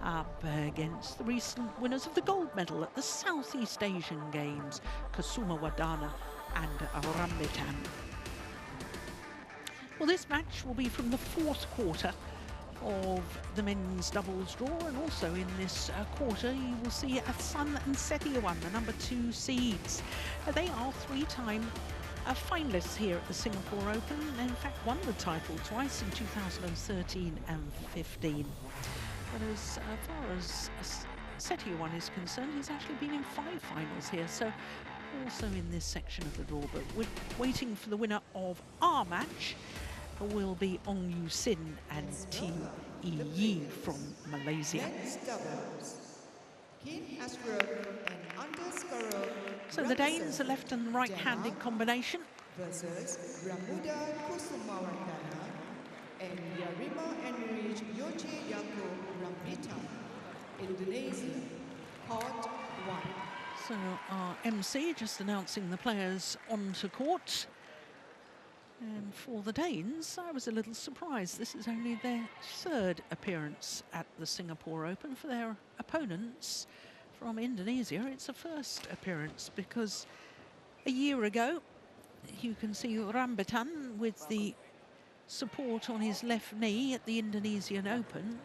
up against the recent winners of the gold medal at the Southeast Asian Games, Kusumawardana and Rambitan. Well, this match will be from the fourth quarter of the men's doubles draw, and also in this quarter you will see Sun and Setiawan, the number 2 seeds. They are 3-time finalists here at the Singapore Open, and in fact won the title twice in 2013 and 15. But as far as Setiawan is concerned, he's actually been in 5 finals here, so also in this section of the draw. But we're waiting for the winner of our match. Will be Ong Yu Sin and Team Yi from Malaysia. So the Danes, a left and right-handed combination. Versus Rambitan Kusumawardana and Yarima Enrich Yoche Yako Rambitan, Indonesia, Court 1. So our MC just announcing the players onto court. And for the Danes, I was a little surprised. This is only their 3rd appearance at the Singapore Open. For their opponents from Indonesia, it's a 1st appearance, because a year ago, you can see Rambitan with the support on his left knee at the Indonesian Open.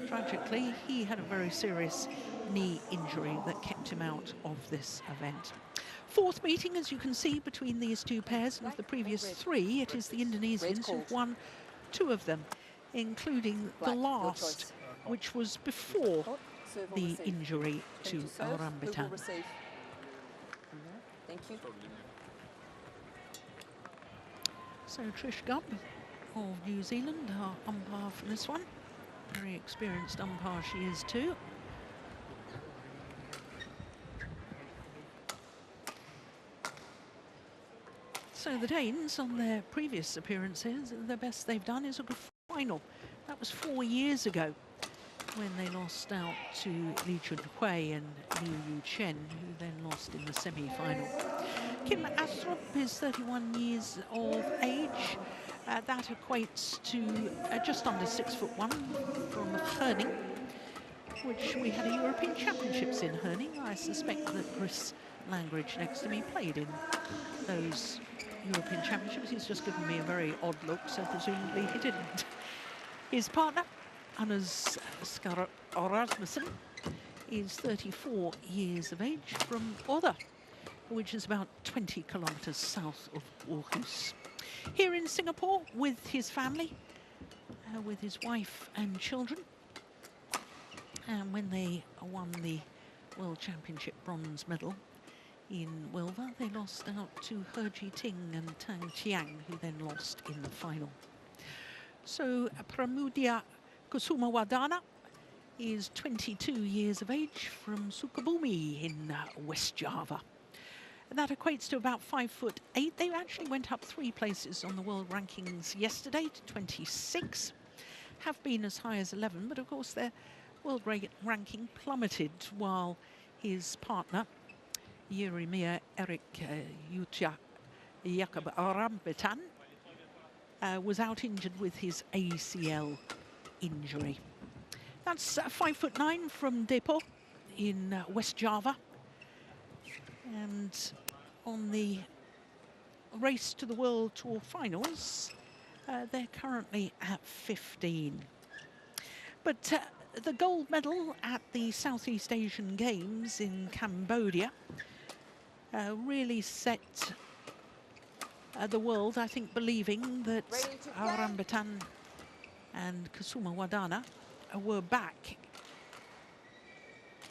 Tragically, he had a very serious knee injury that kept him out of this event. 4th meeting, as you can see, between these two pairs, and of the previous 3, it is the Indonesians who've won 2 of them, including the last, which was before the injury to Rambitan. Thank you. So Trish Gubb of New Zealand, our umpire for this one. Very experienced umpire she is too. So the Danes, on their previous appearances, the best they've done is a good final. That was 4 years ago, when they lost out to Lee Chun-hui and Liu Yu-chen, who then lost in the semi-final. Kim Astrup is 31 years of age. That equates to just under 6'1" from Herning, which we had a European Championships in Herning. I suspect that Chris Langridge next to me played in those European Championships. He's just given me a very odd look, so presumably he didn't. His partner, Anders Rasmussen, is 34 years of age from Odda, which is about 20 kilometers south of Aarhus. Here in Singapore with his family, with his wife and children. And when they won the World Championship bronze medal in Wilver, they lost out to He Ji-ting and Tang Chiang, who then lost in the final. So Pramudia Kusumawardana is 22 years of age from Sukabumi in West Java. And that equates to about 5'8". They actually went up 3 places on the world rankings yesterday to 26. Have been as high as 11, but of course their world ranking plummeted while his partner, Yeremia Erik Yutia Jakob Rambitan, was out injured with his ACL injury. That's 5'9" from Depot in West Java. And on the race to the World Tour finals, they're currently at 15. But the gold medal at the Southeast Asian Games in Cambodia really set the world, I think, believing that Rambitan and Kusumawardana were back.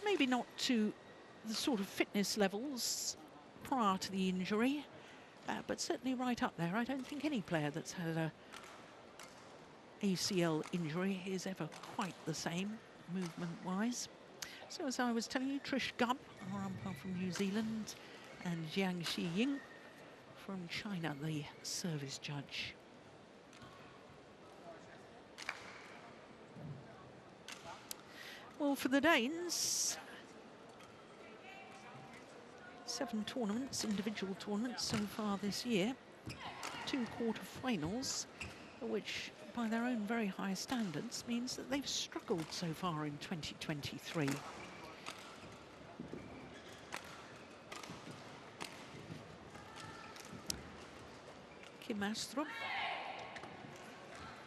Maybe not to the sort of fitness levels prior to the injury, but certainly right up there. I don't think any player that's had a ACL injury is ever quite the same movement-wise. So as I was telling you, Trish Gubb, our umpire from New Zealand, and Jiang Xiying from China, the service judge. Well, for the Danes, 7 tournaments, individual tournaments so far this year, 2 quarter-finals, which by their own very high standards, means that they've struggled so far in 2023. Astrup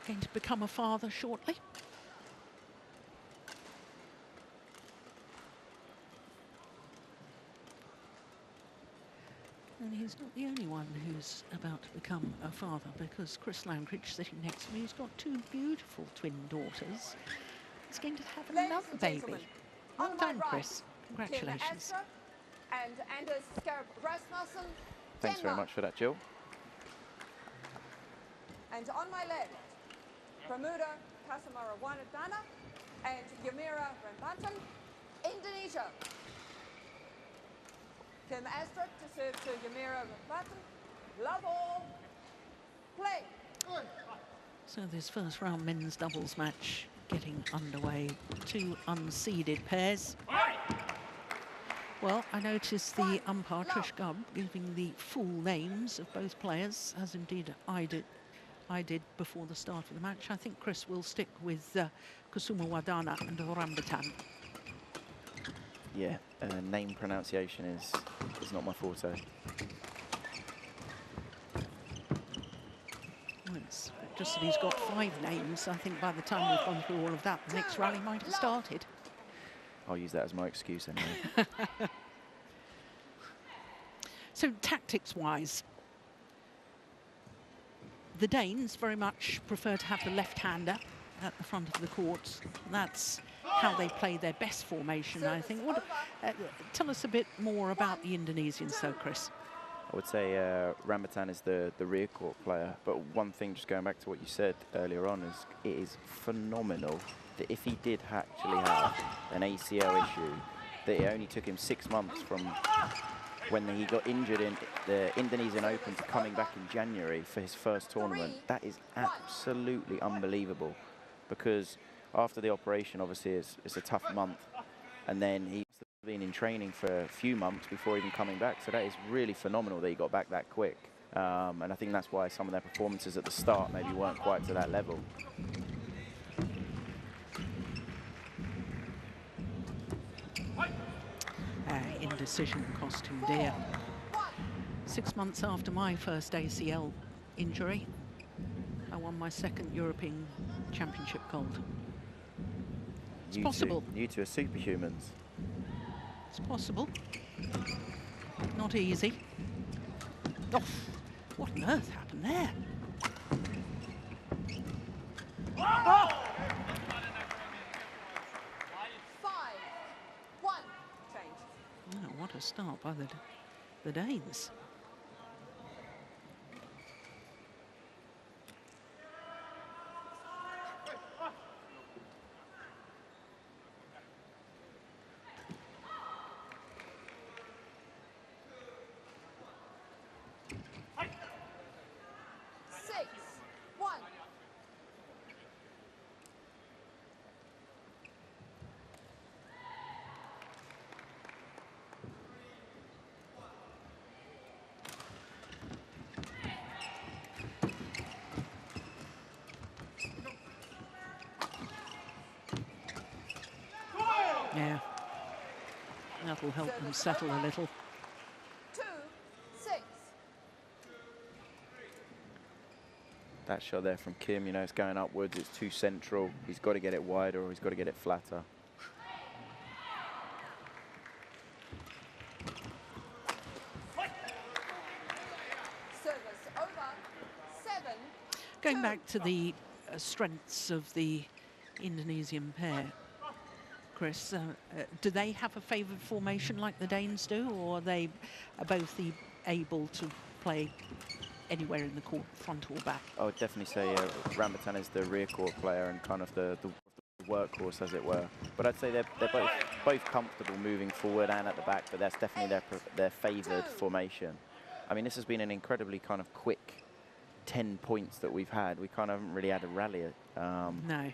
going to become a father shortly. And he's not the only one who's about to become a father, because Chris Langridge, sitting next to me, has got two beautiful twin daughters. He's going to have another baby. Well done, Chris. Congratulations. And Anders Rasmussen. Thanks very much for that, Jill. And on my left, Kusumawardana and Rambitan, Indonesia. Astrup to serve to Rambitan. Love all. Play. Good. So this first round men's doubles match getting underway. Two unseeded pairs. Well, I noticed the umpire, Trish Gubb, giving the full names of both players, as indeed I did before the start of the match. I think Chris will stick with Kusumawardana and Rambitan. Yeah, name pronunciation is not my forte. Well, it's just that he's got 5 names. I think by the time we've gone through all of that, the next rally might have started. I'll use that as my excuse anyway. So tactics-wise, the Danes very much prefer to have the left-hander at the front of the court. That's how they play their best formation, I think. Tell us a bit more about the Indonesians, though, Chris. I would say Rambitan is the rear court player, but one thing, just going back to what you said earlier on, is it is phenomenal that if he did actually have an ACL issue, that it only took him 6 months from when he got injured in the Indonesian Open to coming back in January for his first tournament. That is absolutely unbelievable, because after the operation, obviously, it's a tough month, and then he's been in training for a few months before even coming back. So that is really phenomenal that he got back that quick. And I think that's why some of their performances at the start maybe weren't quite to that level. Indecision cost him dear. 6 months after my first ACL injury, I won my 2nd European Championship gold. It's possible. You two are superhumans. It's possible. Not easy. Oh, what on earth happened there? Oh! 5-1 change. Oh, what a start by the Danes. Yeah, that'll help them settle a little. 2-6. That shot there from Kim, you know, it's going upwards, it's too central. He's got to get it wider, or he's got to get it flatter. Service over. 7. Going back to the strengths of the Indonesian pair, Chris, do they have a favoured formation like the Danes do, or are they both able to play anywhere in the court, front or back? I would definitely say Rambitan is the rear court player and kind of the workhorse, as it were. But I'd say they're both comfortable moving forward and at the back, but that's definitely their favoured formation. I mean, this has been an incredibly kind of quick 10 points that we've had. We kind of haven't really had a rally. No.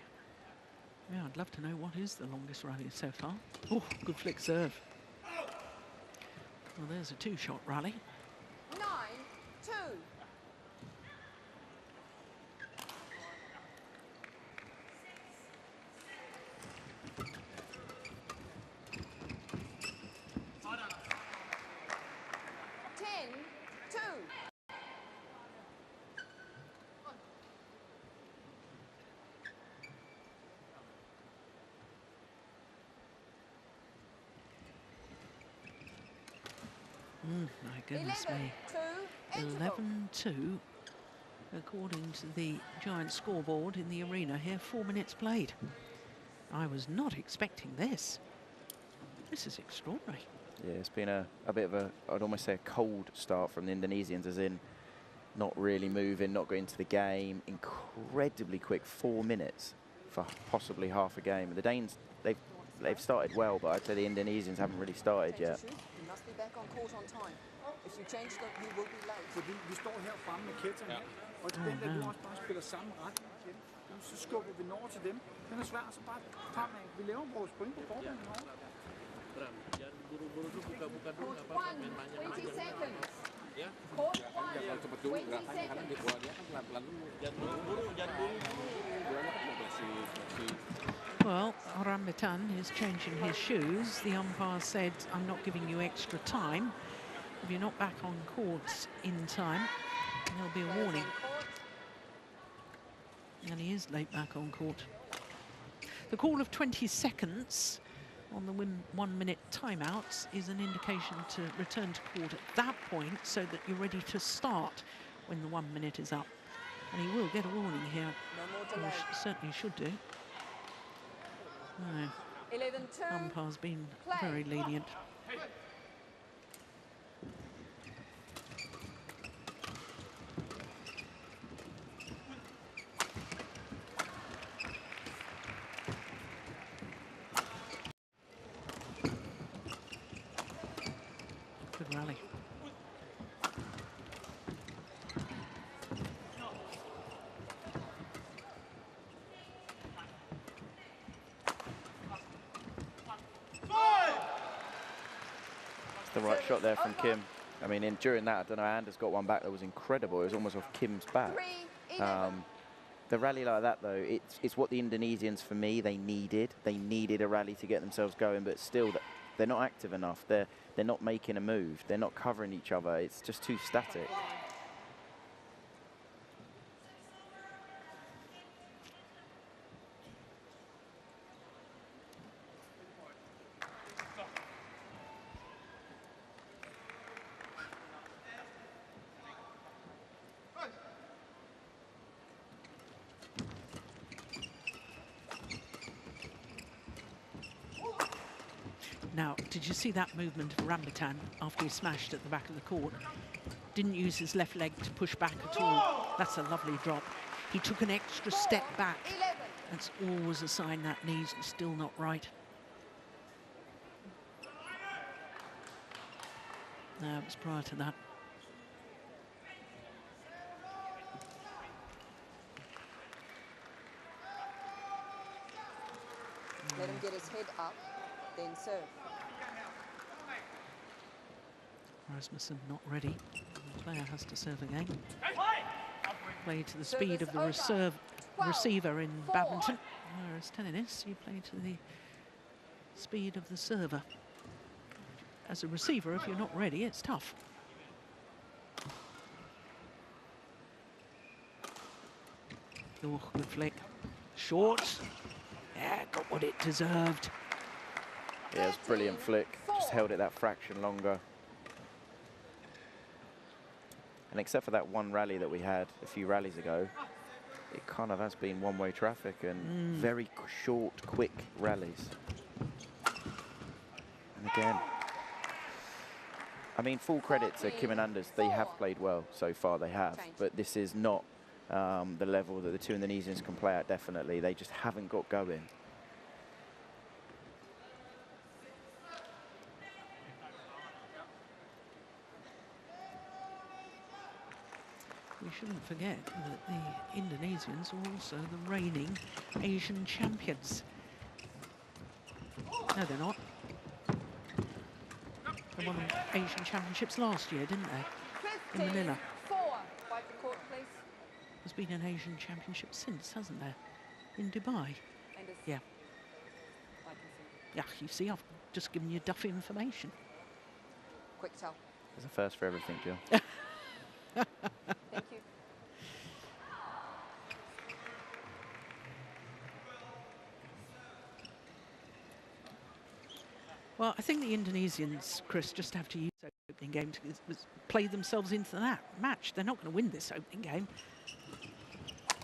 Yeah, I'd love to know what is the longest rally so far. Oh, good flick serve. Well, there's a 2-shot rally. 9-2. My goodness me. 11-2, 11-2, according to the giant scoreboard in the arena here. 4 minutes played. I was not expecting this. This is extraordinary. Yeah, it's been a bit of a, I'd almost say a cold start from the Indonesians, as in not really moving, not going into the game. Incredibly quick 4 minutes for possibly half a game. The Danes, they've started well, but I'd say the Indonesians haven't really started yet. You must be back on court on time. If you change them, you will be late. Fordi vi står her fremme med kætterne, og den der nu også bare spiller samme retning igen. Så skubber vi den over til dem. Den er svær, så bare fremad. Vi laver vores point på forhånden herovre. Court 1, 20 seconds. Court 1, 20 seconds. Well, Rambitan is changing his shoes. The umpire said, I'm not giving you extra time. If you're not back on court in time, there'll be a warning. And he is late back on court. The call of 20 seconds on the 1 minute timeouts is an indication to return to court at that point so that you're ready to start when the 1 minute is up. And he will get a warning here. No more Or delay. certainly should do. No, 11-2. umpire's been very lenient. Good rally. The right shot there from Kim. I mean, during that, I don't know, Anders got one back that was incredible. It was almost off Kim's back. 3-11. The rally like that, though, it's what the Indonesians, for me, they needed. They needed a rally to get themselves going, but still, they're not active enough. They're not making a move. They're not covering each other. It's just too static. Now, did you see that movement of Rambitan after he smashed at the back of the court? Didn't use his left leg to push back at all. That's a lovely drop. He took an extra step back. 11. That's always a sign that knee's still not right. No, it was prior to that. Let him get his head up, then serve. Rasmussen not ready. The player has to serve again. Play to the speed of the receiver in badminton, whereas tennis, you play to the speed of the server. As a receiver, if you're not ready, it's tough. Oh, good flick. Short. Yeah, got what it deserved. Yeah, it was a brilliant flick. Just held it that fraction longer. And except for that one rally that we had a few rallies ago, it kind of has been one-way traffic and very short, quick rallies. And again, I mean, full credit to Kim and Anders. They have played well so far, they have. But this is not the level that the two Indonesians can play at, definitely. They just haven't got going. We shouldn't forget that the Indonesians are also the reigning Asian champions. No, they're not. They won Asian championships last year, didn't they? In Manila. 4. Wipe the court, please. There's been an Asian championship since, hasn't there? In Dubai. And Yeah. I can see. Yeah, you see, I've just given you duff information. Quick tell. There's a first for everything, Jill. Thank you. Well, I think the Indonesians, Chris, just have to use it opening game to play themselves into that match. They're not going to win this opening game.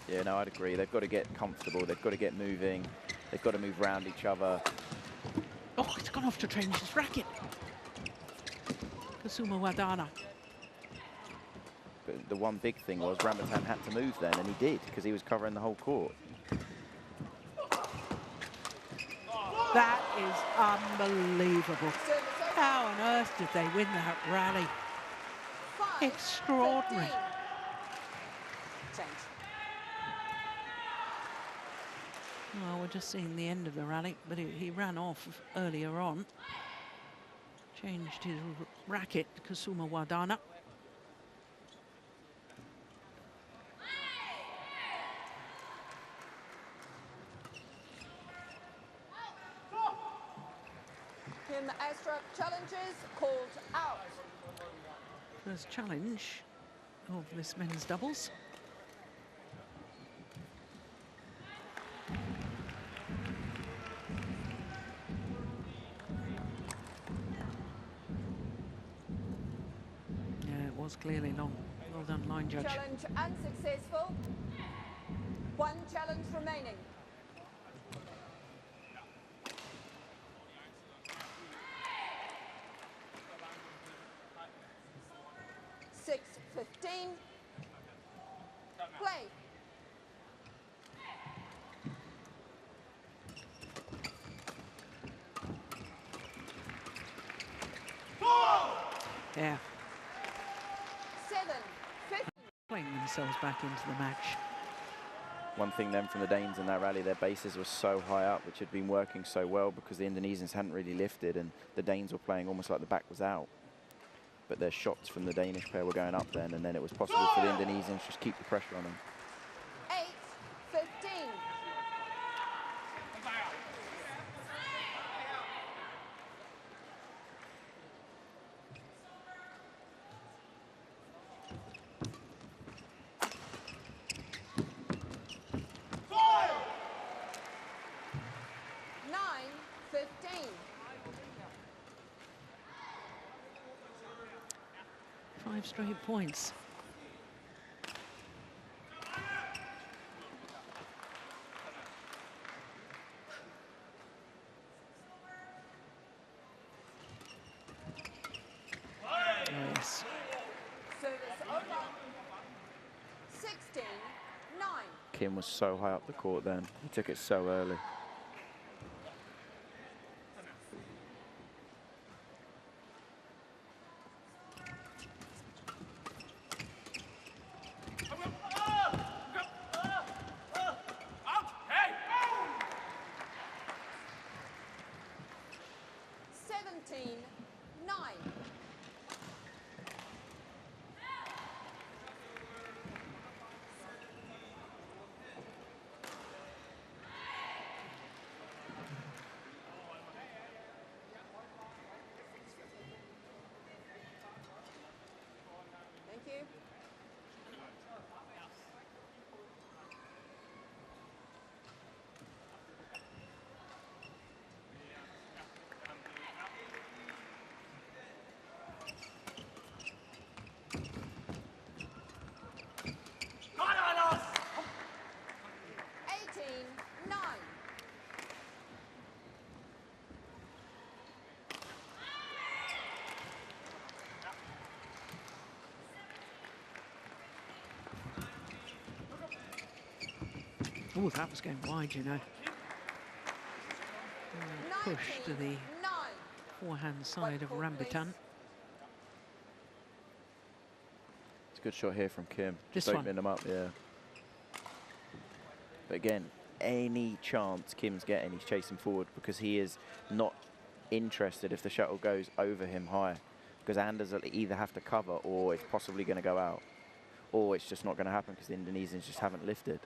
Yeah, no, I'd agree. They've got to get comfortable. They've got to get moving. They've got to move around each other. Oh, it's gone off to change his racket. Kusumawardana. But the one big thing was Rambitan had to move then, and he did, because he was covering the whole court. That is unbelievable. How on earth did they win that rally? Extraordinary. Well, we're just seeing the end of the rally, but he ran off earlier on. Changed his racket, Kusumawardana. Kim Astrup challenges called out. First challenge of this men's doubles. Yeah, it was clearly long. Well done, line judge. Challenge unsuccessful. One challenge remaining. 6:15. Play. Yeah, 7:15. playing themselves back into the match. One thing then from the Danes in that rally, their bases were so high up, which had been working so well because the Indonesians hadn't really lifted, and the Danes were playing almost like the back was out. But their shots from the Danish pair were going up then, and then it was possible for the Indonesians to just keep the pressure on them. 8:15. Five straight points. Yes. Service over. 16-9. Kim was so high up the court then. He took it so early. Thank you. Oh, that was going wide, you know. Push to the forehand side of Rambitan. It's a good shot here from Kim. This Just one. opening them up, yeah. But again, any chance Kim's getting, he's chasing forward because he is not interested if the shuttle goes over him high. Because Anders will either have to cover or it's possibly going to go out. Or it's just not going to happen because the Indonesians just haven't lifted.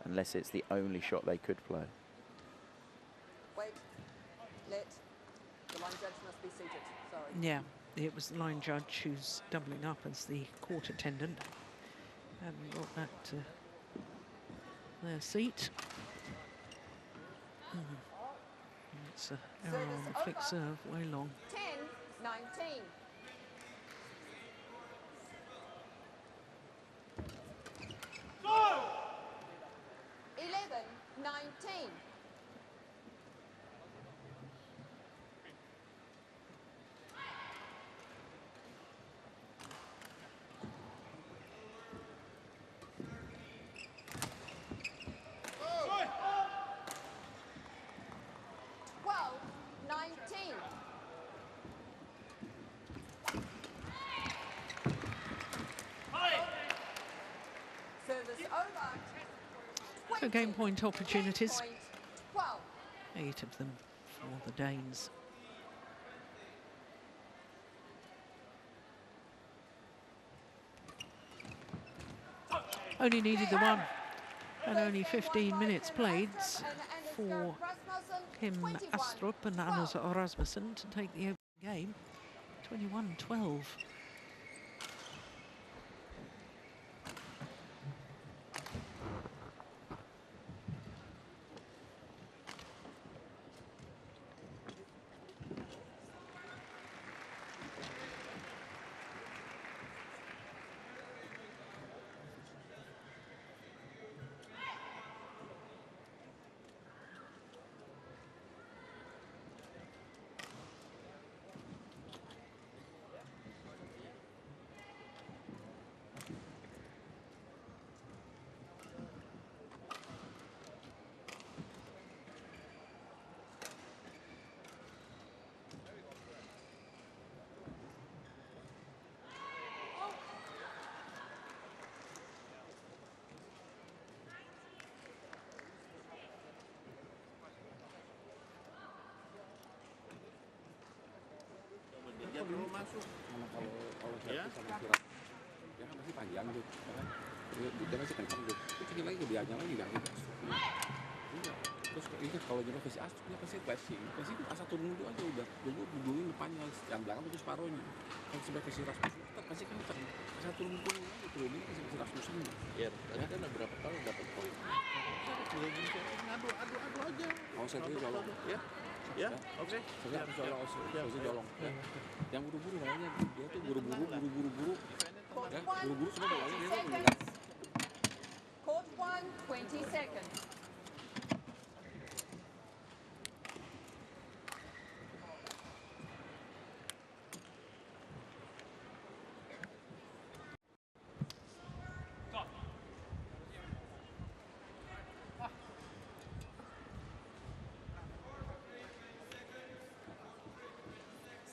Unless it's the only shot they could play. Wait. Let. The line judge must be seated. Sorry. Yeah, it was the line judge who's doubling up as the court attendant. Haven't got that to their seat. It's an error on the flick serve, way long. 19. 11-19. So game point opportunities, 12. 8 of them for the Danes. Only needed the one, and only 15 minutes played for Kim Astrup and Anders Rasmussen to take the opening game, 21-12. Belum masuk. Mana kalau saya sama surat, ya kan masih panjang tuh, ya kan? Dia masih kencang tuh. Itu lagi biarnya lagi nggak gitu. Iya. Terus ingat kalau kita kasih Astrupnya kasih flashing asal turun dulu aja udah. Dulu depannya, yang belakang itu separohnya. Kalau sebelah kasih Rasmussen, tetap pasti kencang. Asal turun dulu aja turunin kasih Rasmussen. Iya. Tadi kan ada berapa kali dapat poin. Adu aja. Mau saya tuh kalau ya. Ya, oke. Saya harus jolong. Yang buru-buru kayaknya dia tuh buru-buru. Ya, buru-buru semua bolanya dia tuh enggak. Court 1, 20 seconds.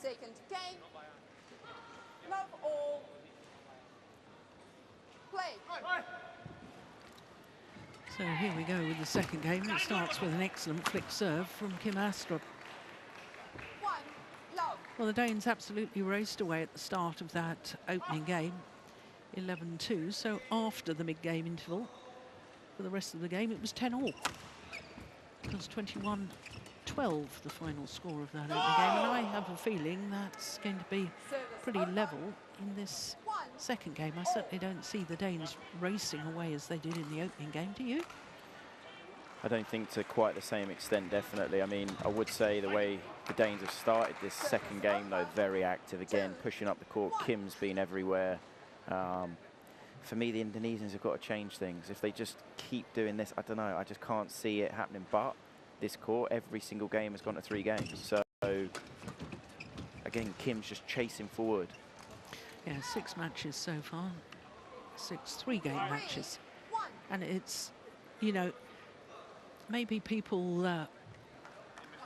Second game. Love all. Play. So here we go with the second game. It starts with an excellent flick serve from Kim Astrup. 1, love. Well, the Danes absolutely raced away at the start of that opening game, 11-2. So after the mid-game interval, for the rest of the game, it was 10-all. It was 21-12, the final score of that opening game. And I have a feeling that's going to be pretty level in this second game. I certainly don't see the Danes racing away as they did in the opening game, do you? I don't think to quite the same extent, definitely. I mean, I would say the way the Danes have started this second game, though, very active again, pushing up the court. Kim's been everywhere. For me, the Indonesians have got to change things. If they just keep doing this, I don't know, I just can't see it happening. But this court, every single game has gone to 3 games. So, again, Kim's just chasing forward. Yeah, 6 matches so far. 6 3-game matches. And it's, you know, maybe people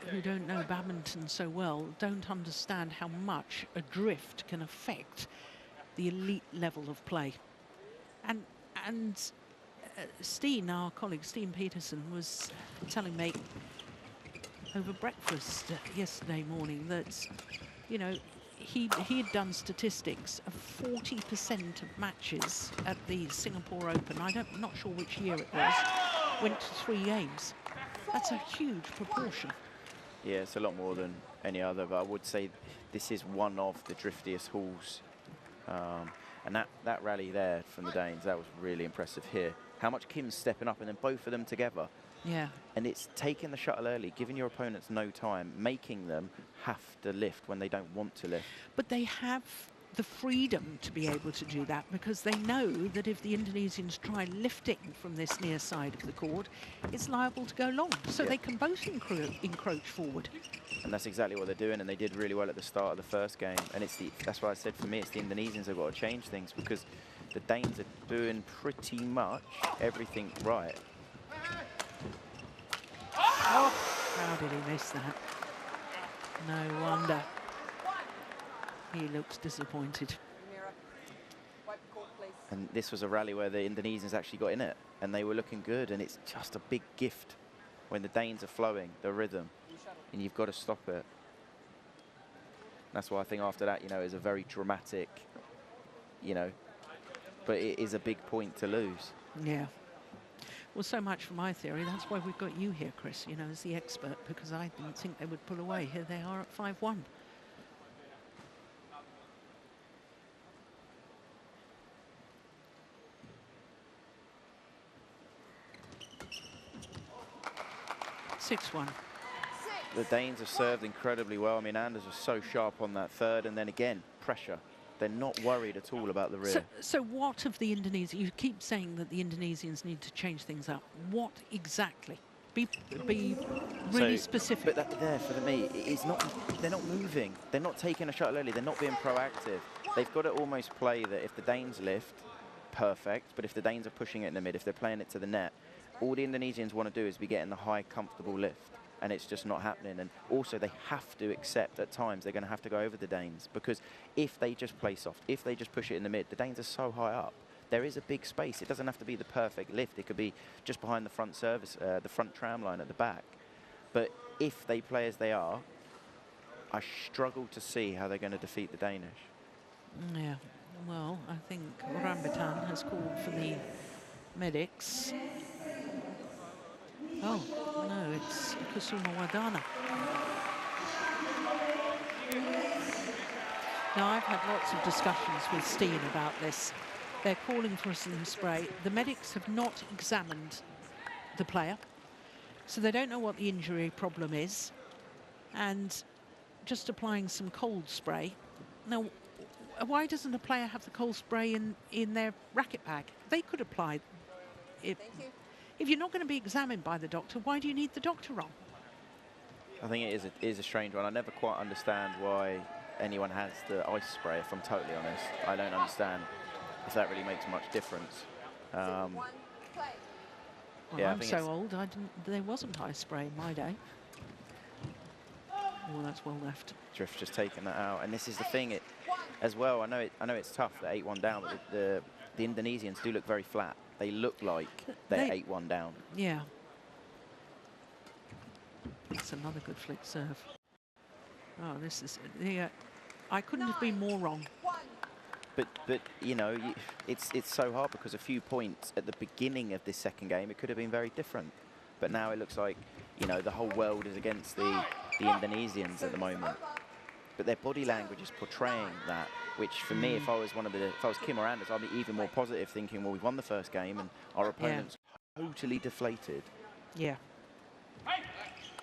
who don't know badminton so well don't understand how much a drift can affect the elite level of play. And Steen, our colleague Steen Peterson, was telling me over breakfast yesterday morning that, you know, he had done statistics of 40% of matches at the Singapore Open. I'm not sure which year it was, went to 3 games. That's a huge proportion. Yeah, it's a lot more than any other, but I would say this is one of the driftiest halls. And that rally there from the Danes, that was really impressive here. How much Kim's stepping up, and then both of them together. Yeah. And it's taking the shuttle early, giving your opponents no time, making them have to lift when they don't want to lift. But they have the freedom to be able to do that because they know that if the Indonesians try lifting from this near side of the court, it's liable to go long. So Yeah. they can both encroach forward. And that's exactly what they're doing, and they did really well at the start of the first game. And that's why I said for me, it's the Indonesians that have got to change things, because the Danes are doing pretty much everything right. Oh, how did he miss that? No wonder. He looks disappointed. Yamira, wipe the court, please. And this was a rally where the Indonesians actually got in it, and they were looking good, and it's just a big gift when the Danes are flowing, the rhythm, and you've got to stop it. That's why I think after that, you know, is a very dramatic, you know, but it is a big point to lose. Yeah. Well, so much for my theory. That's why we've got you here, Chris, you know, as the expert, because I didn't think they would pull away. Here they are at 5-1. The Danes have served incredibly well. I mean, Anders was so sharp on that third, and then again, pressure. They're not worried at all about the rear. So what of the Indonesians? You keep saying that the Indonesians need to change things up. What exactly? Be really specific. But there, for me, it's not. They're not moving. They're not taking a shuttle early. They're not being proactive. They've got to almost play that if the Danes lift, perfect. But if the Danes are pushing it in the mid, if they're playing it to the net, all the Indonesians want to do is be getting the high, comfortable lift. And it's just not happening. And also they have to accept at times they're going to have to go over the Danes, because if they just play soft, if they just push it in the mid, the Danes are so high up. There is a big space. It doesn't have to be the perfect lift. It could be just behind the front service, the front tram line at the back. But if they play as they are, I struggle to see how they're going to defeat the Danish. Yeah, well, I think Rambitan has called for the medics. Oh, no, it's Kusumawardana. Now, I've had lots of discussions with Steen about this. They're calling for some spray. The medics have not examined the player, so they don't know what the injury problem is, and just applying some cold spray. Now, why doesn't a player have the cold spray in their racket bag? They could apply it. Thank you. If you're not going to be examined by the doctor, why do you need the doctor on? I think it is a strange one. I never quite understand why anyone has the ice spray, if I'm totally honest. I don't understand if that really makes much difference. One, play. Well, yeah, I'm so old, there wasn't ice spray in my day. Oh, that's well left. Drift just taking that out. And this is the thing, as well, I know it's tough, they're 8-1 down, but the Indonesians do look very flat. They look like they're 8-1 down. Yeah. That's another good flick serve. Oh, this is... Yeah, I couldn't have been more wrong. But you know, it's so hard, because a few points at the beginning of this second game, it could have been very different. But now it looks like, you know, the whole world is against the Indonesians at the moment. But their body language is portraying that, which for me, if I was Kim or Anders, I'd be even more positive, thinking, well, we've won the first game and our opponent's totally deflated. Yeah.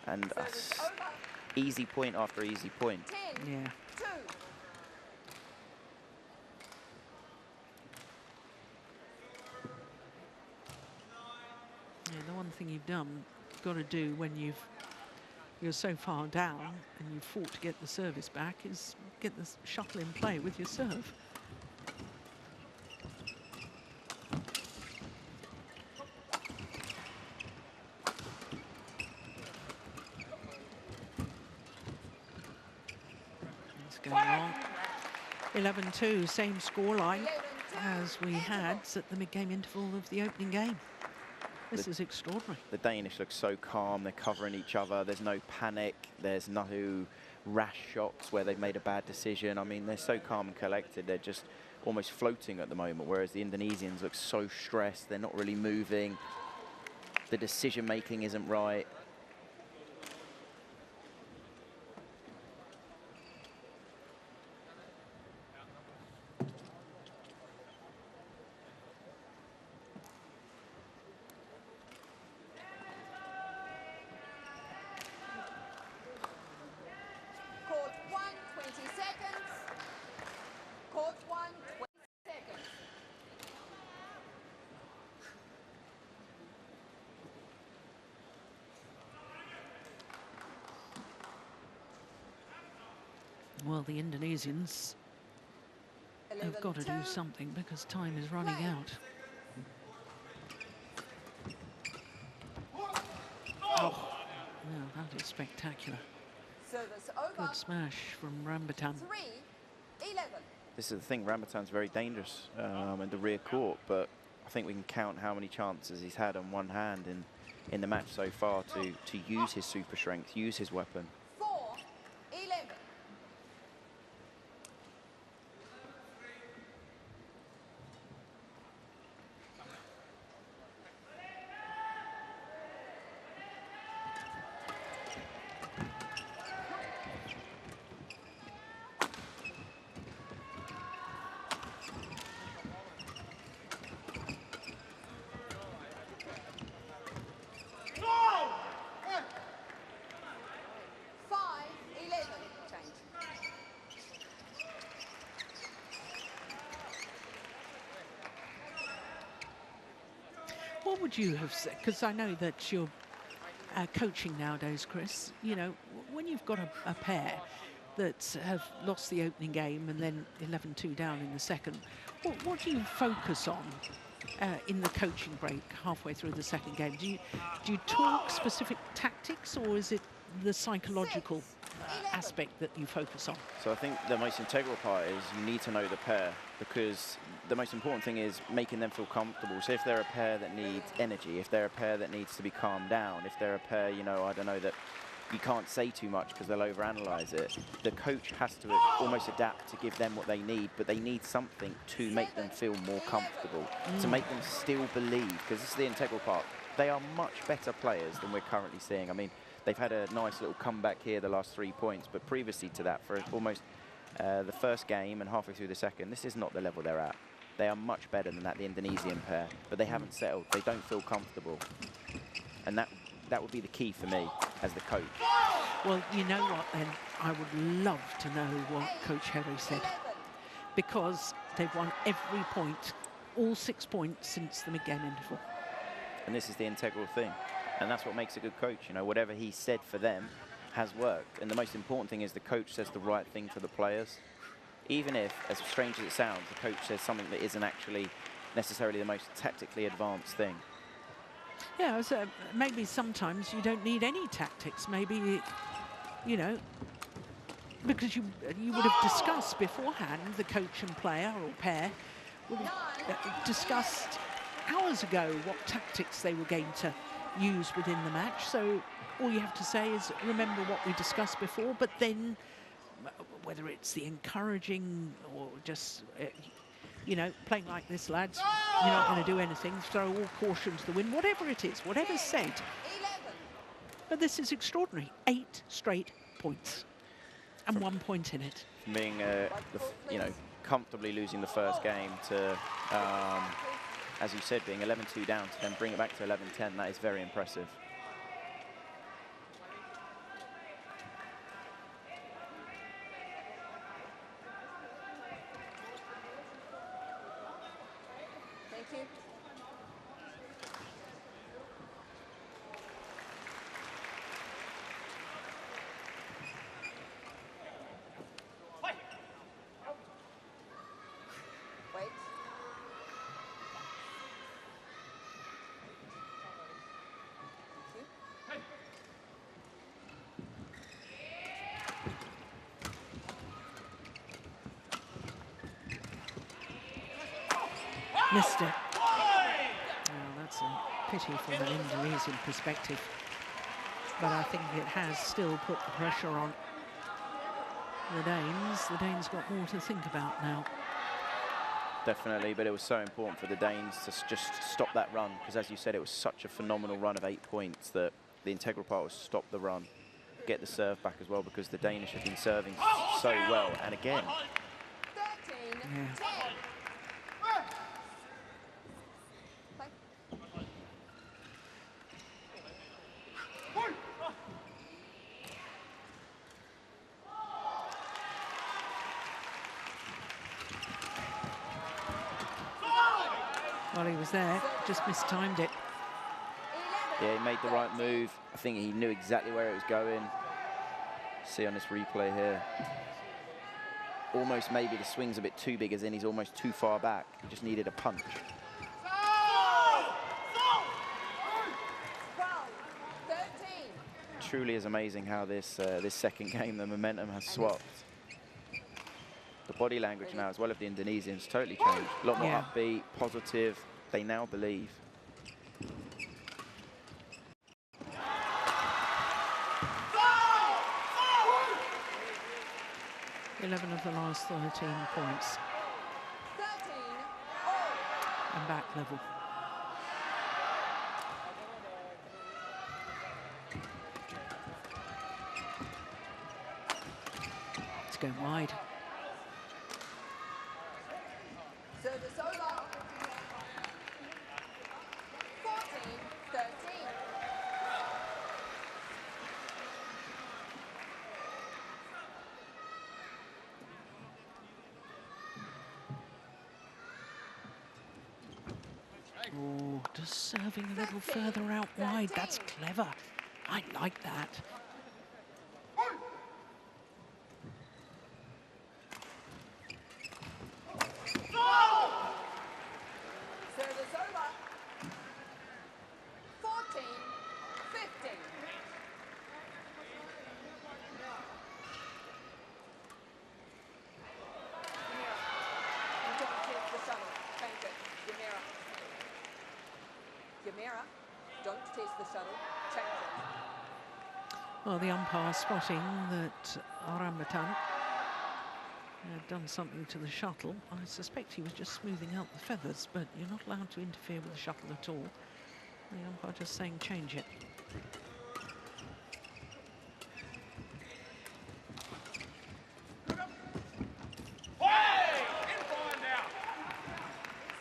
And easy point after easy point. Yeah. Yeah, the one thing you've got to do when you're so far down and you've fought to get the service back is get the shuttle in play with your serve. It's going on. 11-2, same scoreline as we had at the mid-game interval of the opening game. This is extraordinary. The Danish look so calm. They're covering each other. There's no panic. There's no rash shots where they've made a bad decision. I mean, they're so calm and collected. They're just almost floating at the moment, whereas the Indonesians look so stressed. They're not really moving. The decision-making isn't right. Well, the Indonesians have got to do something because time is running out. Oh, no, that is spectacular. Service over. Good smash from Rambitan. 3-11. This is the thing, Rambitan's very dangerous in the rear court, but I think we can count how many chances he's had on one hand in the match so far to use his super strength, use his weapon. 4-11. What would you have said? Because I know that you're coaching nowadays, Chris. You know, when you've got a pair that have lost the opening game and then 11-2 down in the second, what do you focus on in the coaching break halfway through the second game? Do you talk specific tactics, or is it the psychological aspect that you focus on? So I think the most integral part is you need to know the pair, because the most important thing is making them feel comfortable. So if they're a pair that needs energy, if they're a pair that needs to be calmed down, if they're a pair, you know, I don't know, that you can't say too much because they'll overanalyze it, the coach has to almost adapt to give them what they need, but they need something to make them feel more comfortable, to make them still believe, because this is the integral part. They are much better players than we're currently seeing. I mean, they've had a nice little comeback here, the last 3 points, but previously to that, for almost the first game and halfway through the second, this is not the level they're at. They are much better than that, the Indonesian pair, but they haven't settled. They don't feel comfortable. And that would be the key for me as the coach. Well, you know what, then? I would love to know what Coach Harry said, because they've won every point, all 6 points since the mid-game interval. And this is the integral thing. And that's what makes a good coach. You know, whatever he said for them has worked. And the most important thing is the coach says the right thing to the players. Even if, as strange as it sounds, the coach says something that isn't actually necessarily the most tactically advanced thing. Yeah, so maybe sometimes you don't need any tactics. Maybe, you know, because you would have discussed beforehand, the coach and player or pair would have discussed hours ago what tactics they were going to use within the match. So all you have to say is remember what we discussed before, but then whether it's the encouraging or just you know, playing like this, lads, you're not going to do anything, throw all caution to the wind, whatever it is, whatever's said. But this is extraordinary. 8 straight points and 1 point in it. Being you know, comfortably losing the first game to as you said, being 11-2 down to then bring it back to 11-10, that is very impressive. Thank you. Wait. Missed it. Well, that's a pity from an Indonesian perspective. But I think it has still put the pressure on the Danes. The Danes got more to think about now. Definitely, but it was so important for the Danes to just stop that run, because as you said, it was such a phenomenal run of 8 points that the integral part was stop the run, get the serve back as well, because the Danish have been serving so well. And again, 13, Yeah. 10. Well, he was there, just mistimed it. yeah, he made the right move. I think he knew exactly where it was going. See on this replay here. almost maybe the swing's a bit too big, as in he's almost too far back. He just needed a punch. 13. Truly is amazing how this this second game, the momentum has swapped. The body language now, as well of the Indonesians, totally changed. A lot more upbeat, positive. They now believe. 11 of the last 13 points. 13 all. And back level. It's going wide. Service over. 14, 13. Oh, just serving a little further out wide. That's clever. I like that. Service over. 14, 15. You don't take the shuttle. Thank you. Yamira, don't taste the shuttle. Change it. Well, the umpire spotting that Rambitan had done something to the shuttle. I suspect he was just smoothing out the feathers, but you're not allowed to interfere with the shuttle at all. The umpire just saying change it.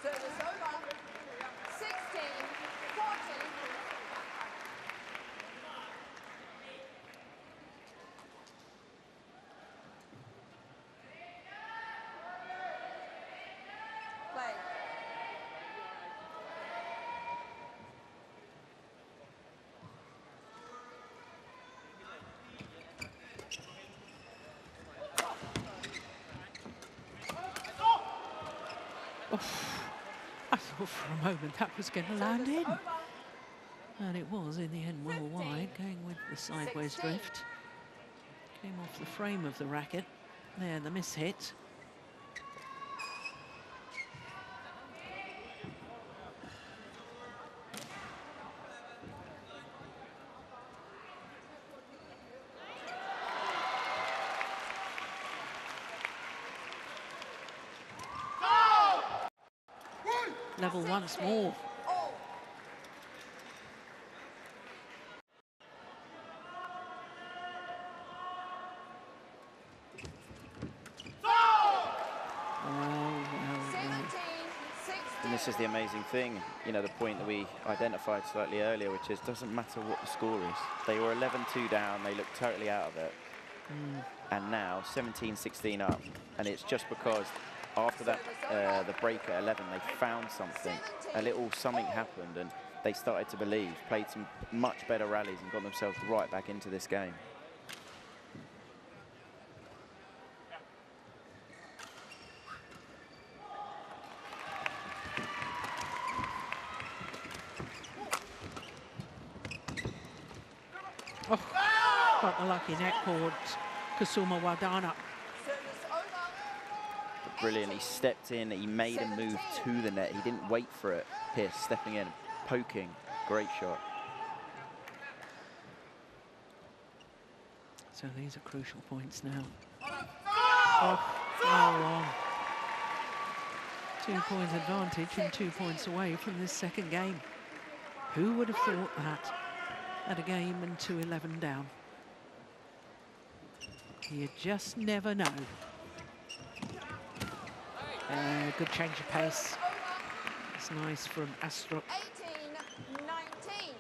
Service over. 16, 14. Play. Oh, I thought for a moment that was going to land in. And it was, in the end, well wide, going with the sideways drift. Came off the frame of the racket. There, the miss hit. Level once more. And this is the amazing thing, you know, the point that we identified slightly earlier, which is doesn't matter what the score is. They were 11-2 down, they looked totally out of it. And now 17-16 up. And it's just because after that, the break at 11, they found something. A little something happened and they started to believe, played some much better rallies and got themselves right back into this game. Oh, got the lucky net cord, Kusumawardana. Brilliant, he stepped in, he made a move to the net, he didn't wait for it. Here, stepping in, poking, great shot. So these are crucial points now. Oh, how long? 2 points advantage and 2 points away from this second game. Who would have thought that at a game and 2-11 down? You just never know. Good change of pace. It's nice from Astrup. 18-19.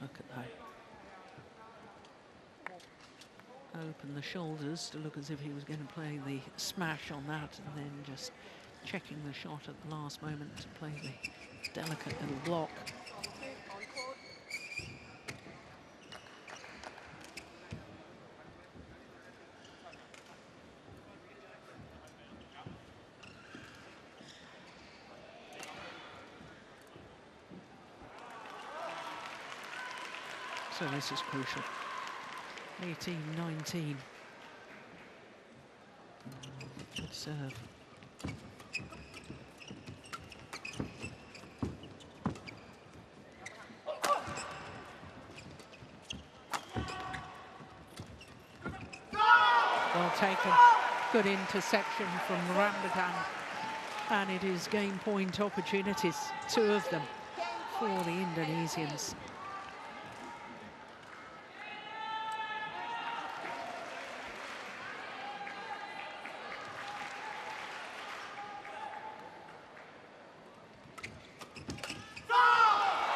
Look at that. open the shoulders to look as if he was going to play the smash on that, and then just checking the shot at the last moment to play the delicate little block. So this is crucial. 18-19. Good serve. Well taken. Good interception from Rambitan. And it is game point opportunities, 2 of them for the Indonesians.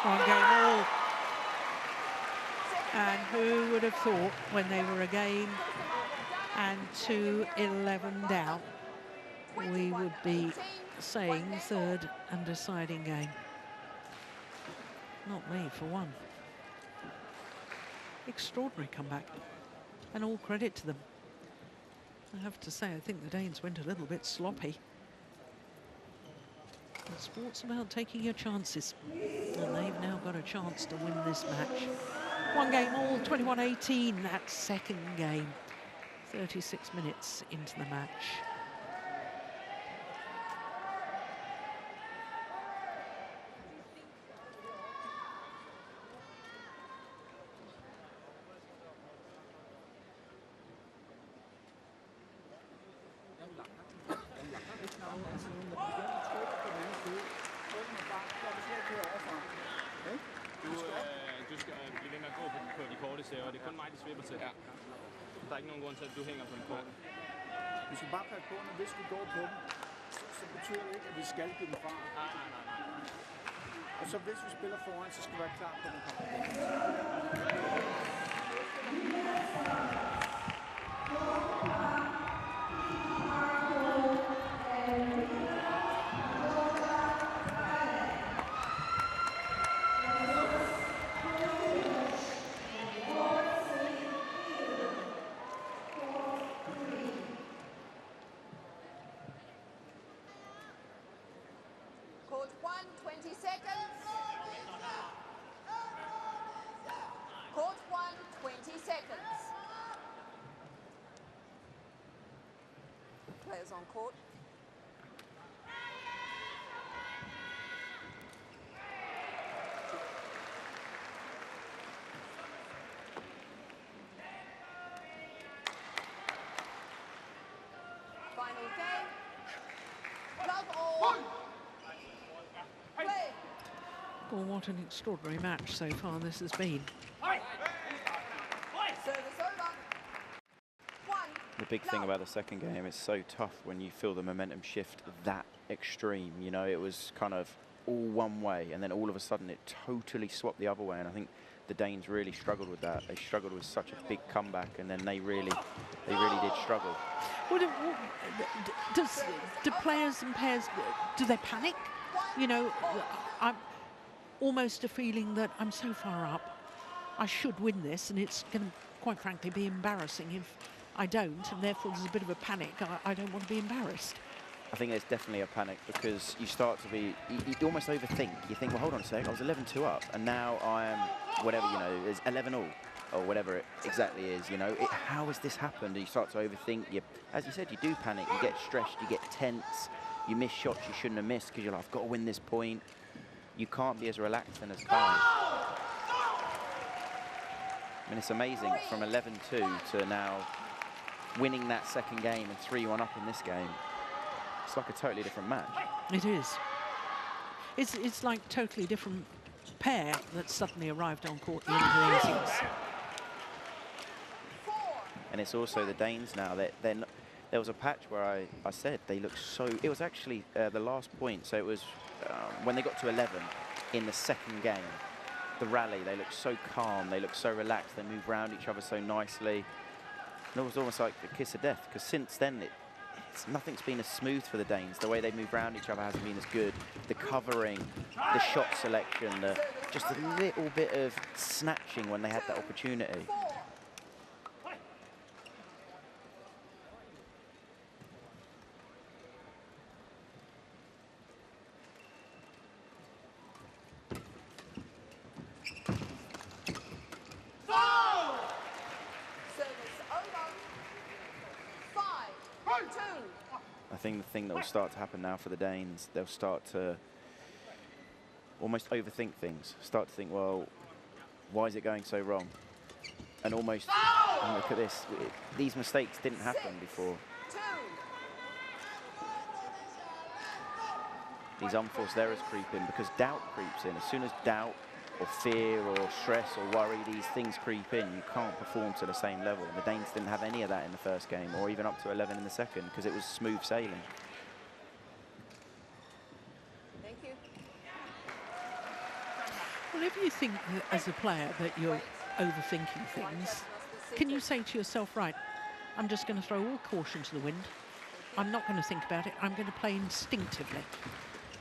One game all. And who would have thought when they were a game and 2-11 down, we would be saying third and deciding game. Not me, for one. Extraordinary comeback. And all credit to them. I have to say, I think the Danes went a little bit sloppy. But sport's about taking your chances. And they've now got a chance to win this match. One game all, 21-18, that second game. 36 minutes into the match. Der er ikke nogen grund til, at du hænger på en kort. Vi skal bare passe på, når hvis vi går på dem, så betyder det ikke, at vi skal give dem fra. Og så hvis vi spiller foran, så skal vi være klar på, at den kommer. Players on court. Final game. Love all. Play. Well, what an extraordinary match so far this has been. Service over. The big thing about the second game, it's so tough when you feel the momentum shift that extreme. You know, it was kind of all one way, and then all of a sudden it totally swapped the other way. And I think the Danes really struggled with that. They struggled with such a big comeback, and then they really did struggle. Well, do players and pairs, do they panic? You know, I'm almost a feeling that I'm so far up, I should win this, and it's going to, quite frankly, be embarrassing if I don't, and therefore there's a bit of a panic. I don't want to be embarrassed. I think there's definitely a panic because you start to be, you almost overthink. You think, well, hold on a sec, I was 11-2 up, and now I am, whatever, you know, it's 11-all, or whatever it exactly is, you know. How has this happened? And you start to overthink. As you said, you do panic, you get stressed, you get tense, you miss shots you shouldn't have missed because you're like, I've got to win this point. You can't be as relaxed and as calm. I mean, it's amazing from 11-2 to now winning that second game and 3-1 up in this game. It's like a totally different match. It is. It's like totally different pair that suddenly arrived on court, the Indonesians. And it's also the Danes now. There was a patch where I said they looked so... It was actually the last point. So it was when they got to 11 in the second game. The rally, they looked so calm. They looked so relaxed. They moved around each other so nicely. And it was almost like the kiss of death, because since then nothing's been as smooth for the Danes. The way they move around each other hasn't been as good. The covering, the shot selection, just a little bit of snatching when they had that opportunity. I think the thing that will start to happen now for the Danes, they'll start to almost overthink things, start to think, well, why is it going so wrong? And almost, and look at this, these mistakes didn't happen before. These unforced errors creep in because doubt creeps in. As soon as doubt or fear or stress or worry, these things creep in, you can't perform to the same level. And the Danes didn't have any of that in the first game, or even up to 11 in the second, because it was smooth sailing. Thank you. Well, if you think that as a player that you're overthinking things, can you say to yourself, right, I'm just going to throw all caution to the wind. I'm not going to think about it. I'm going to play instinctively.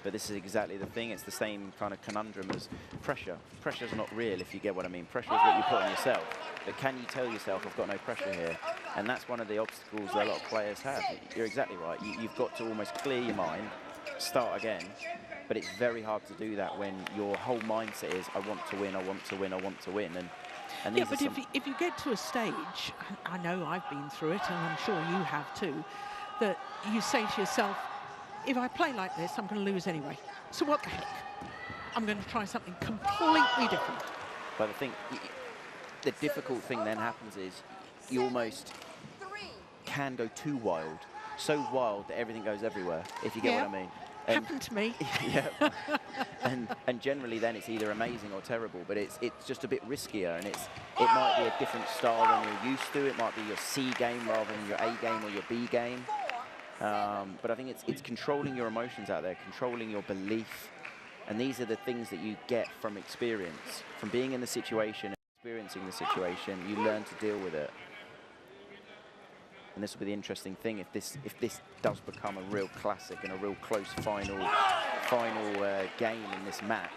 But this is exactly the thing. It's the same kind of conundrum as pressure. Pressure's not real, if you get what I mean. Pressure is what you put on yourself. But can you tell yourself, I've got no pressure here? And that's one of the obstacles that a lot of players have. You're exactly right. You've got to almost clear your mind, start again. But it's very hard to do that when your whole mindset is, I want to win, I want to win, I want to win. And yeah, but if you get to a stage, I know I've been through it, and I'm sure you have too, that you say to yourself, if I play like this, I'm going to lose anyway. So what the heck? I'm going to try something completely different. But I think the difficult thing then happens is you almost can go too wild. So wild that everything goes everywhere, if you get what I mean. Happened to me. Yeah. and generally then it's either amazing or terrible, but it's just a bit riskier, and it might be a different style than you're used to. It might be your C game rather than your A game or your B game. But I think it's controlling your emotions out there, controlling your belief. And these are the things that you get from experience. From being in the situation and experiencing the situation, you learn to deal with it. And this will be the interesting thing, if this does become a real classic and a real close final game in this match,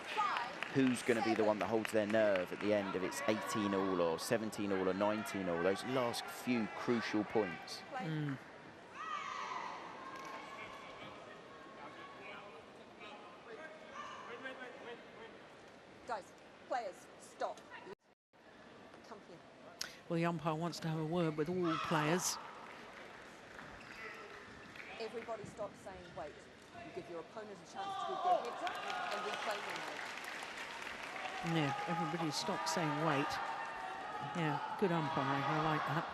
who's going to be the one that holds their nerve at the end, if it's 18-all or 17-all or 19-all, those last few crucial points. Mm. Guys, players, stop. Come here. Well, the umpire wants to have a word with all players. Everybody stop saying wait. You give your opponent a chance to get their heads up and replay their mate. Yeah, everybody stop saying wait. Yeah, good umpiring, I like that.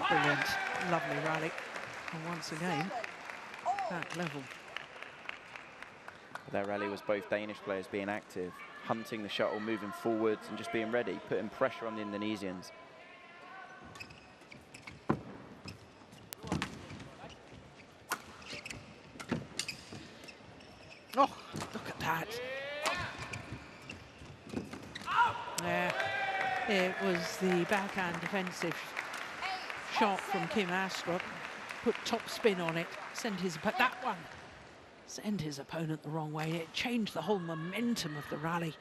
Brilliant, lovely rally, and once again, that level. That rally was both Danish players being active, hunting the shuttle, moving forwards, and just being ready, putting pressure on the Indonesians. Oh, look at that. Yeah, it was the backhand defensive shot from Kim Astrup, put top spin on it, send his opponent the wrong way. It changed the whole momentum of the rally.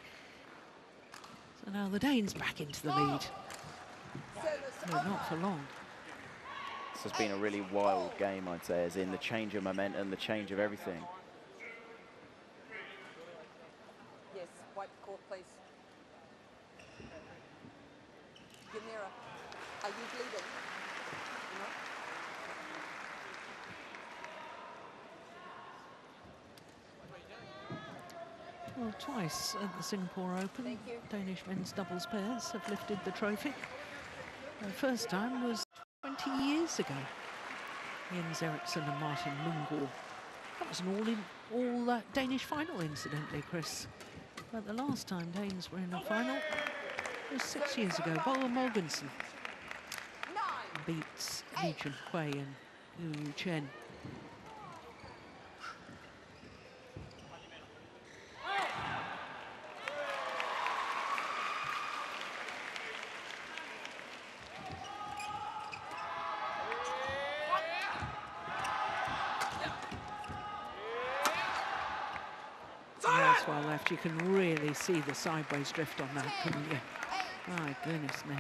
So now the Danes back into the lead. No, not for long. This has been a really wild game, I'd say, as in the change of momentum, the change of everything. Yes, white court, please. Yamira, are you bleeding? Well, twice at the Singapore Open, Danish men's doubles pairs have lifted the trophy. The first time was 20 years ago. Jens Eriksson and Martin Lundgaard. That was an all Danish final, incidentally, Chris. But the last time Danes were in a final, It was 6 years ago. Bola Mogensen 9. beats Lee Chun-Hui and Yu Chen. That's well left. You can really see the sideways drift on that, couldn't you? My goodness me.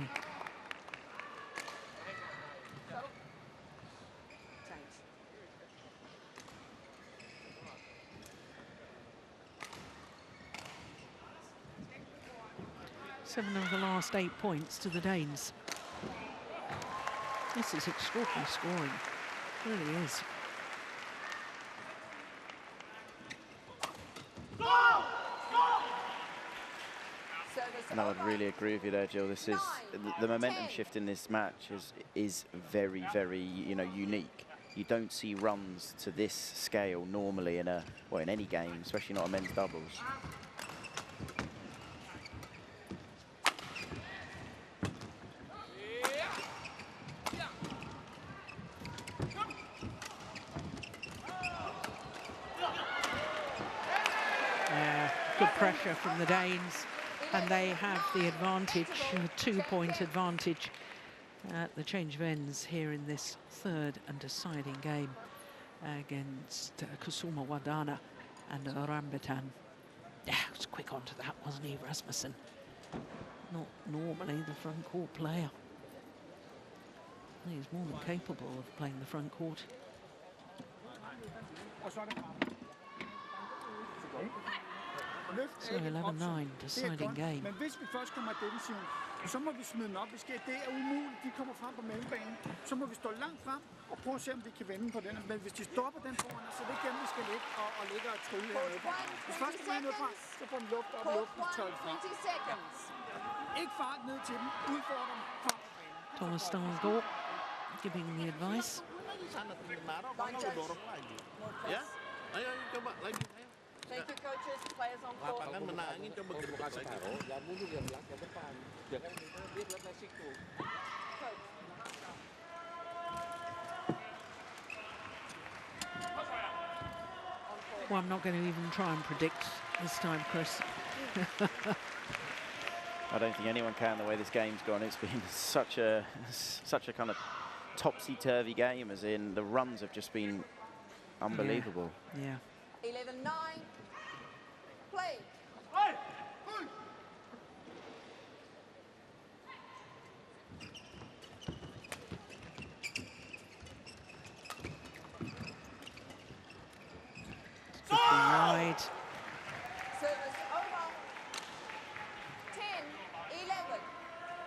Seven of the last 8 points to the Danes. This is extraordinary scoring. It really is. And I would really agree with you there, Jill. This is the momentum shift in this match is very, very, you know, unique. You don't see runs to this scale normally in in any game, especially not a men's doubles. Yeah, good pressure from the Danes. And they have the advantage, a 2-point advantage at the change of ends here in this third and deciding game against Kusumawardana and Rambitan. Yeah, he was quick onto that, wasn't he, Rasmussen? Not normally the front court player. He's more than capable of playing the front court. So 11-9, deciding game. Men hvis vi først kommer i defensiven, så må vi smide den op. Det er umuligt, de kommer frem på mellembanen. Så må vi stå langt frem og prøve at se, om vi kan vende på den. Men hvis de stopper den foran os, så det er ikke dem, vi skal ligge og ligge og trylle hernede fra. Hvis først kommer ned fra, så får den luft op i luften og tørret fra. Ikke fart ned til dem, udfordre dem fra banen. Thomas Stansgaard giving the advice. Ya, ayo coba lagi. Thank you, coaches. Players on court. Lapangan menangin coba ke depan lagi. Jangan mundur, yang belakang ke depan. Jangan dia lihat situ. Well, I'm not going to even try and predict this time, Chris. I don't think anyone can, the way this game's gone. It's been such a kind of topsy-turvy game, as in the runs have just been unbelievable. Yeah. 11-9. Play. Wide. Service over. 10-11.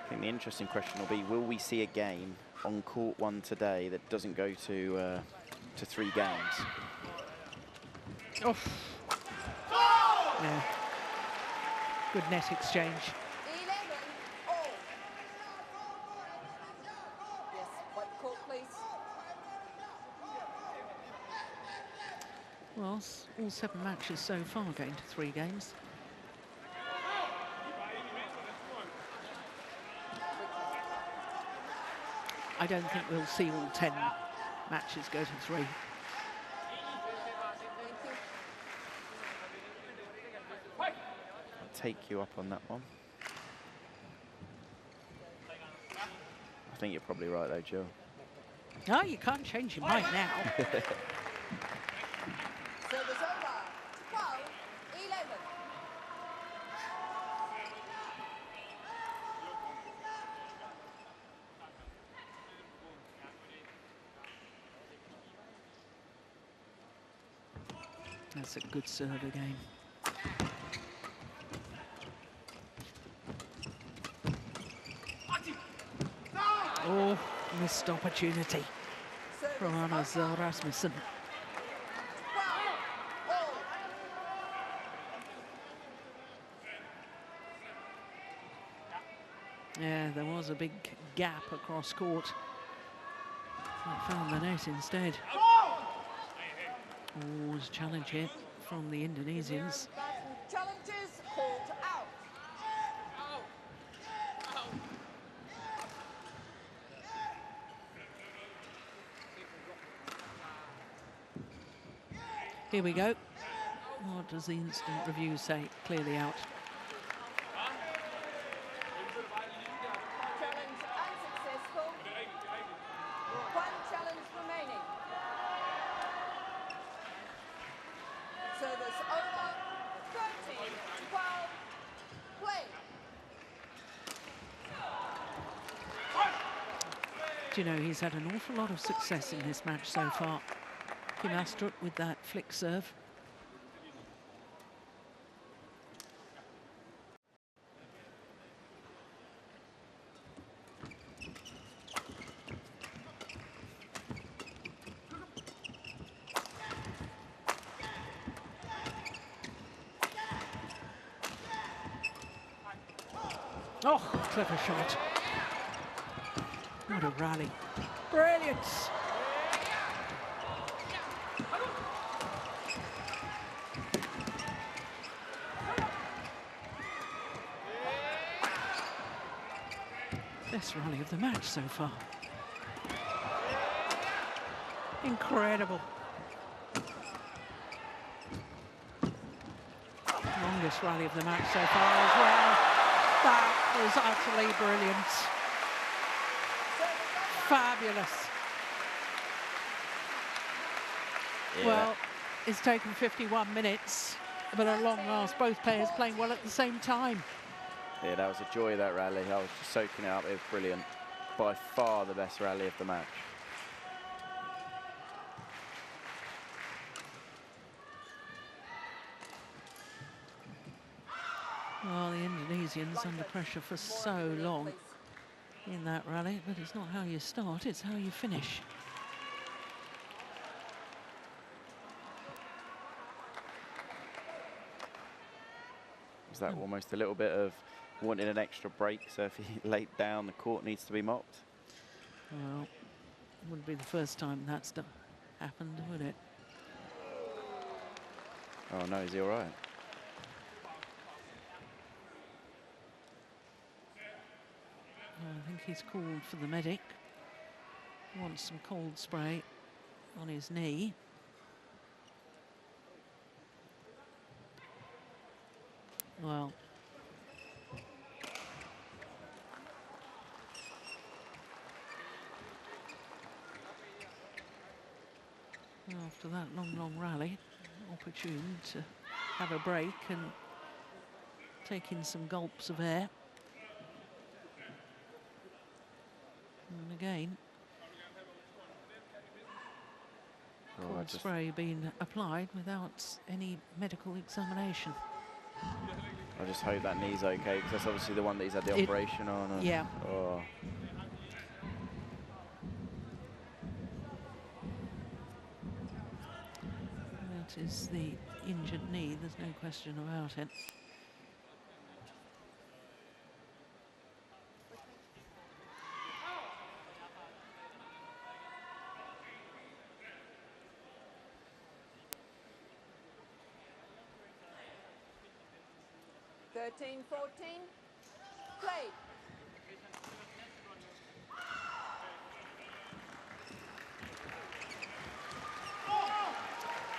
I think the interesting question will be, will we see a game on court one today that doesn't go to 3 games? Oh. Yeah. Good net exchange. 11-all. Yes, white court, please. Well, all 7 matches so far going to 3 games. I don't think we'll see all 10 matches go to 3. I'll take you up on that one. I think you're probably right though, Jill. No, you can't change your mind now. Service over. 12-11. That's a good serve again. Oh, missed opportunity from Anders Rasmussen. Yeah, there was a big gap across court. They found the net instead. Oh, was a challenge here from the Indonesians. Challenges called out. Here we go. What does the instant review say? Clearly out. Challenge unsuccessful. One challenge remaining. Service over. 13-12. Play. Do you know, he's had an awful lot of success in this match so far. Kim Astrup with that flick serve. Oh, clever shot. What a rally. Brilliant. Best rally of the match so far. Incredible. Longest rally of the match so far as well. That was utterly brilliant. Fabulous. Yeah. Well, it's taken 51 minutes, but at long last, both players playing well at the same time. Yeah, that was a joy, that rally. I was just soaking it up. It was brilliant. By far the best rally of the match. Well, the Indonesians under pressure for so long in that rally, but it's not how you start, it's how you finish. Was that almost a little bit of wanting an extra break, so if he laid down, the court needs to be mopped? Well, it wouldn't be the first time that's happened, would it? Oh no, is he all right? I think he's called for the medic. Wants some cold spray on his knee. Well, after that long rally, opportune to have a break and take in some gulps of air. And again, cold spray being applied without any medical examination. I just hope that knee's okay, because that's obviously the one that he's had the operation on. And yeah. Oh. That is the injured knee, there's no question about it. Thirteen, 14. Play.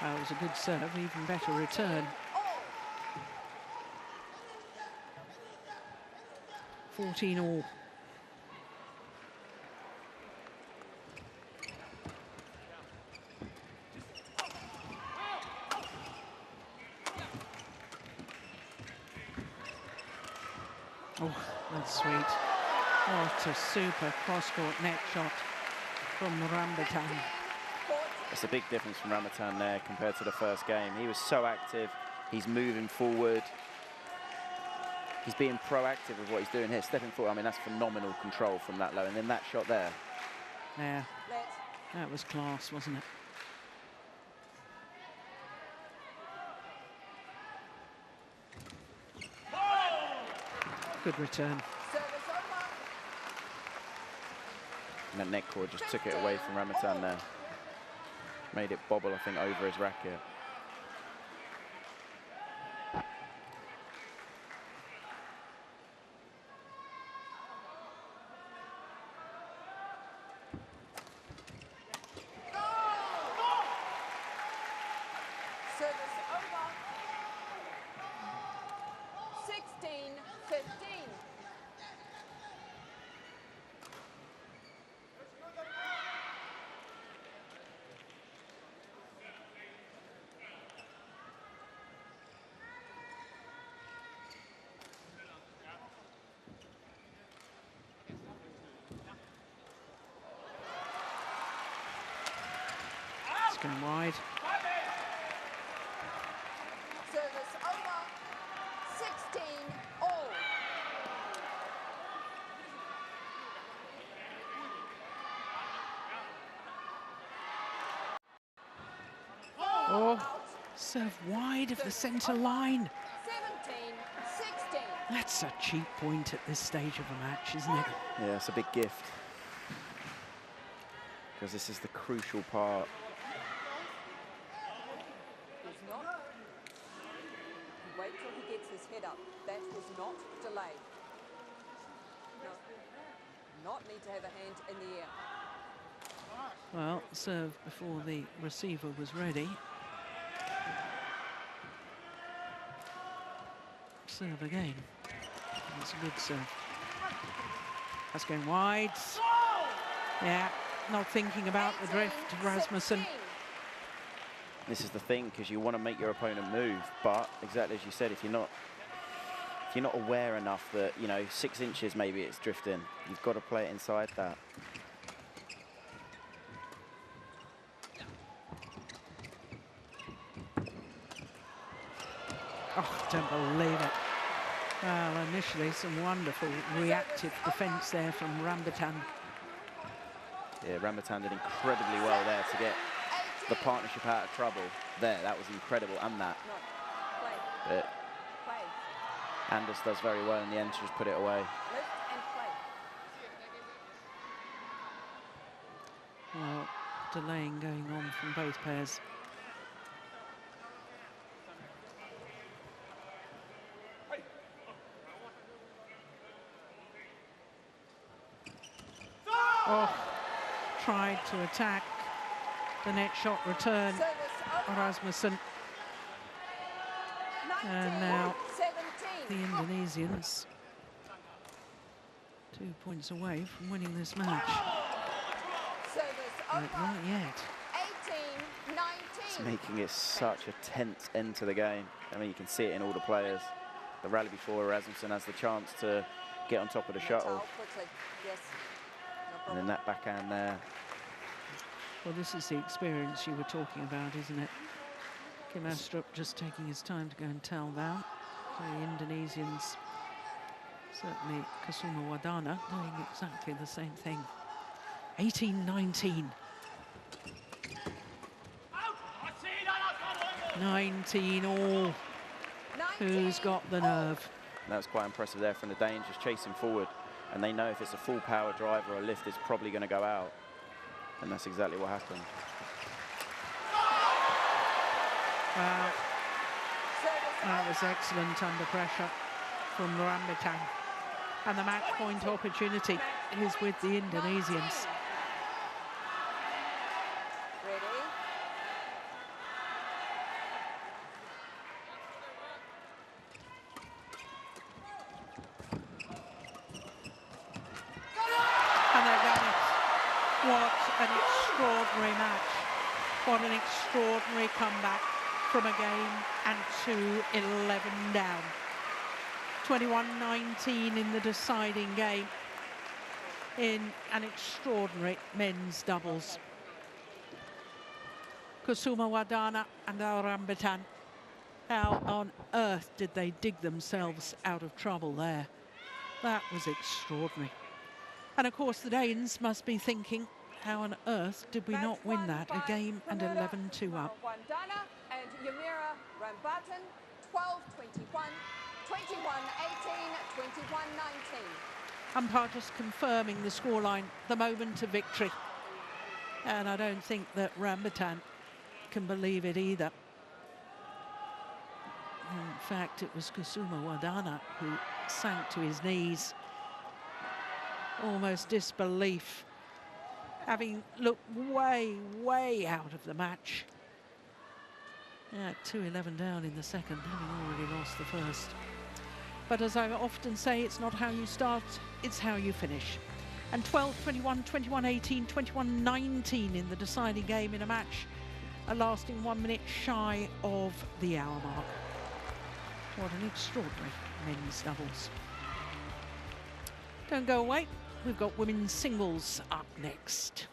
That was a good serve, even better return. 14 all. Oh, that's sweet. What a super cross-court net shot from Rambitan. It's a big difference from Rambitan there compared to the first game. He was so active. He's moving forward. He's being proactive with what he's doing here. Stepping forward, I mean, that's phenomenal control from that low. And then that shot there. Yeah, that was class, wasn't it? Good return. And that net cord just took it away from Rambitan there. Made it bobble, I think, over his racket. 15. It's going wide. Service over. 16 all. Oh, serve wide of the centre line. 17, 16. That's a cheap point at this stage of the match, isn't it? Yeah, it's a big gift. Because this is the crucial part. He's not. Wait till he gets his head up. That was not delayed. No. Not need to have a hand in the air. Well, serve before the receiver was ready. Serve again. That's a good serve. That's going wide. Yeah, not thinking about the drift, Rasmussen. 16. This is the thing, because you want to make your opponent move, but exactly as you said, if you're not aware enough that, you know, 6 inches maybe it's drifting, you've got to play it inside that. Oh, don't believe it. Well, initially some wonderful reactive defence there from Rambitan. Yeah, Rambitan did incredibly well there to get the partnership out of trouble. There, that was incredible, and that. No. Play. But Play. Anders does very well in the end to just put it away. Lift and play. Well, delaying going on from both pairs. Oh, tried to attack the net shot return, Service over. Rasmussen. 19, And now 17. the Indonesians 2 points away from winning this match. Service But over. not yet. 18, 19. It's making it such a tense end to the game. I mean, you can see it in all the players. The rally before, Rasmussen has the chance to get on top of the shuttle. Quickly. Yes. No And then problem. that backhand there. Well, this is the experience you were talking about, isn't it? Kim Astrup just taking his time to go and towel down. So the Indonesians, certainly Kusumawardana, doing exactly the same thing. 18-19. 19 all. 19. Who's got the nerve? That was quite impressive there from the Danes, just chasing forward. And they know if it's a full power drive or a lift, it's probably going to go out. And that's exactly what happened. Wow, Service that was excellent under pressure from Rambitan. And the match point opportunity is with the Indonesians. ready. And they've done it. What an extraordinary match. What an extraordinary comeback from a game and 2-11 down. 21-19 in the deciding game in an extraordinary men's doubles. Kusumawardana and Rambitan. How on earth did they dig themselves out of trouble there? That was extraordinary. And of course the Danes must be thinking, how on earth did we not win that? A game and 11-2 up. Kusumawardana and Yamira Rambitan, 12-21, 21-18, 21-19. Umpire just confirming the scoreline, the moment of victory. And I don't think that Rambitan can believe it either. In fact, it was Kusumawardana who sank to his knees. Almost disbelief, having looked way, way out of the match. Yeah, 2-11 down in the second, having already lost the first. But as I often say, it's not how you start, it's how you finish. And 12-21, 21-18, 21-19 in the deciding game in a match lasting 1 minute shy of the hour mark. What an extraordinary men's doubles. Don't go away, we've got women's singles up next.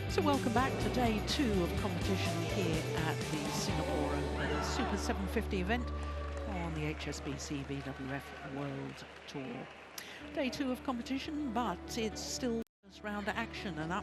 So welcome back to day 2 of competition here at the Singapore Open Super 750 event on the HSBC BWF World Tour. Day 2 of competition, but it's still first round action, and up